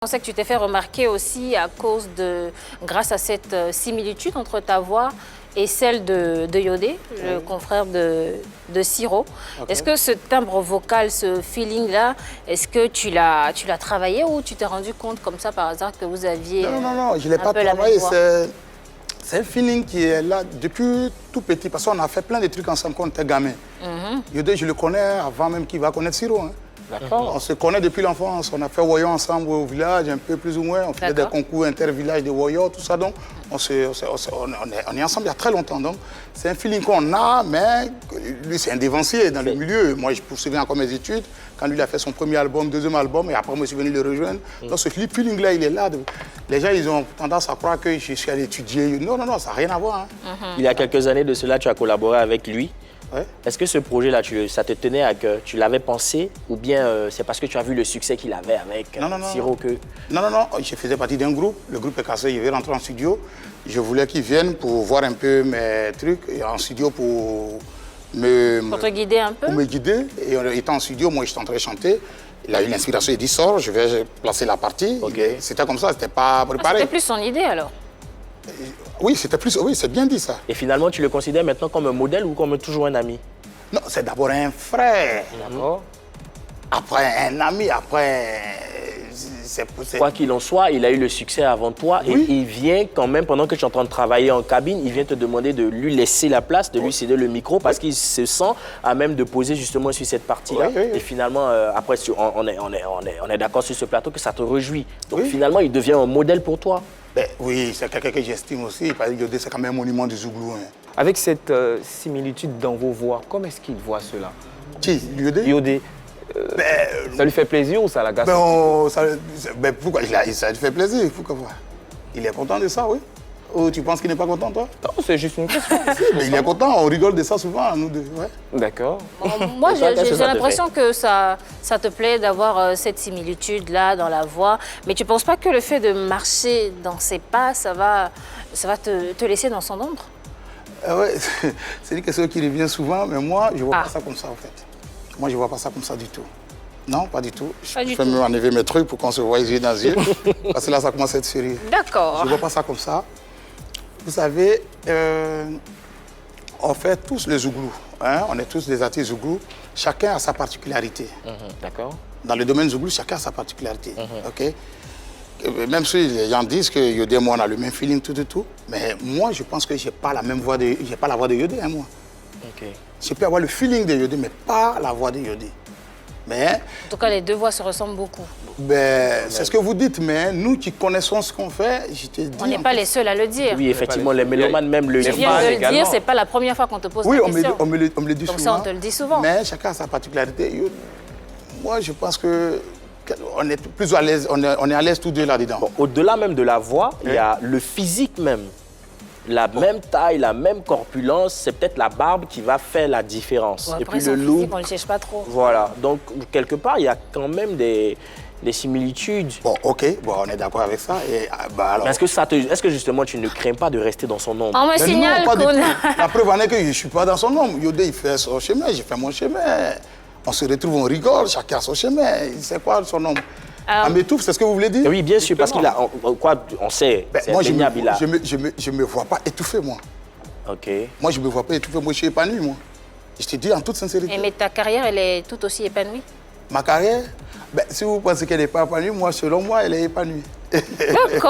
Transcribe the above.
On sait que tu t'es fait remarquer aussi grâce à cette similitude entre ta voix et celle de Yodé, le confrère de Siro. Okay. Est-ce que ce timbre vocal, ce feeling-là, est-ce que tu l'as travaillé ou tu t'es rendu compte comme ça par hasard que vous aviez Non, je ne l'ai pas travaillé. C'est un feeling qui est là depuis tout petit parce qu'on a fait plein de trucs ensemble quand on était gamin. Yodé, je le connais avant même qu'il va connaître Siro. Hein. On se connaît depuis l'enfance, on a fait Woyo ensemble au village, un peu plus ou moins, on faisait des concours inter-villages de Woyo, tout ça, donc on est ensemble il y a très longtemps, donc c'est un feeling qu'on a, mais lui c'est un dévancier dans le milieu. Moi je poursuivais encore mes études, quand lui il a fait son premier album, deuxième album, et après moi je suis venu le rejoindre, donc ce feeling-là il est là. Les gens ils ont tendance à croire que je suis allé étudier, non, ça n'a rien à voir. Hein. Il y a quelques années de cela, tu as collaboré avec lui. Ouais. Est-ce que ce projet-là, ça te tenait à cœur? Tu l'avais pensé ou bien c'est parce que tu as vu le succès qu'il avait avec Siro que... Non, je faisais partie d'un groupe. Le groupe est cassé, je vais rentrer en studio. Je voulais qu'il vienne pour voir un peu mes trucs et en studio pour te guider un peu? Pour me guider. Et étant en studio, moi, j'étais en train de chanter. Il a eu l'inspiration, il dit sort, je vais placer la partie. Okay. C'était comme ça, c'était pas préparé. C'était plus son idée alors? Oui, c'était plus. Oui, c'est bien dit ça. Et finalement, tu le considères maintenant comme un modèle ou comme toujours un ami? Non, c'est d'abord un frère. D'accord. Après un ami, après. Quoi qu'il en soit, il a eu le succès avant toi et il vient quand même, pendant que tu es en train de travailler en cabine, il vient te demander de lui laisser la place, de lui céder le micro parce qu'il se sent à même de poser justement sur cette partie-là. Et finalement, après, on est d'accord sur ce plateau que ça te réjouit. Donc finalement, il devient un modèle pour toi. Ben, oui, c'est quelqu'un que j'estime aussi, parce que Yodé, c'est quand même un monument du Zouglou. Hein. Avec cette similitude dans vos voix, comment est-ce qu'il voit cela? Qui? Yodé? Yodé. Ça lui fait plaisir ou ça l'agace? Pourquoi? Ça lui fait plaisir, pourquoi? Il est content de ça, oui. Ou tu penses qu'il n'est pas content, toi? Non, c'est juste une question. Mais il est content, on rigole de ça souvent, nous deux. Ouais. D'accord. Moi, j'ai l'impression que ça te plaît d'avoir cette similitude-là dans la voix. Mais tu ne penses pas que le fait de marcher dans ses pas, ça va te laisser dans son ombre? Ouais, c'est une question qui revient souvent, mais moi, je ne vois pas ça comme ça, en fait. Moi, je ne vois pas ça comme ça du tout. Non, pas du tout. Je peux même enlever mes trucs pour qu'on se voit les yeux dans les yeux. Parce que là, ça commence à être sérieux. D'accord. Je ne vois pas ça comme ça. Vous savez, on fait tous les Zouglous. Hein? On est tous des artistes Zouglous. Chacun a sa particularité. D'accord. Dans le domaine Zouglou, chacun a sa particularité. Okay? Même si les gens disent que Yodé et moi, on a le même feeling, tout. Mais moi, je pense que je n'ai pas la même voix de... J'ai pas la voix de Yodé, hein, moi. Okay. Je peux avoir le feeling de Yodé, mais pas la voix de Yodé. Mais, en tout cas, les deux voix se ressemblent beaucoup. C'est ce que vous dites, mais nous qui connaissons ce qu'on fait, je te dis... On n'est pas les seuls à le dire. Oui, effectivement, les mélomanes même le disent. Tu viens de le dire, c'est pas la première fois qu'on te pose la question. Oui, on me le dit souvent. Comme ça, on te le dit souvent. Mais chacun a sa particularité. Moi, je pense que... On est plus à l'aise, on est à l'aise tous deux là-dedans. Bon, au-delà même de la voix, il y a le physique même. La même taille, la même corpulence, c'est peut-être la barbe qui va faire la différence. Bon, après, et puis le look, on ne le cherche pas trop. Voilà, donc quelque part, il y a quand même des similitudes. Bon, ok, bon, on est d'accord avec ça. Alors... Est-ce que justement, tu ne crains pas de rester dans son ombre? On me signale qu'on a... La preuve en est que je ne suis pas dans son ombre. Yodé, il fait son chemin, j'ai fait mon chemin. On se retrouve, on rigole, chacun a son chemin. C'est quoi son nom? Ametouf, c'est ce que vous voulez dire? Oui, bien sûr, parce qu'il a... on sait, moi, je ne me vois pas étouffé, moi. OK. Moi, je ne me vois pas étouffé, moi, je suis épanoui, moi. Je te dis en toute sincérité. Mais ta carrière, elle est tout aussi épanouie? Ma carrière? Si vous pensez qu'elle n'est pas épanouie, moi, selon moi, elle est épanouie. D'accord.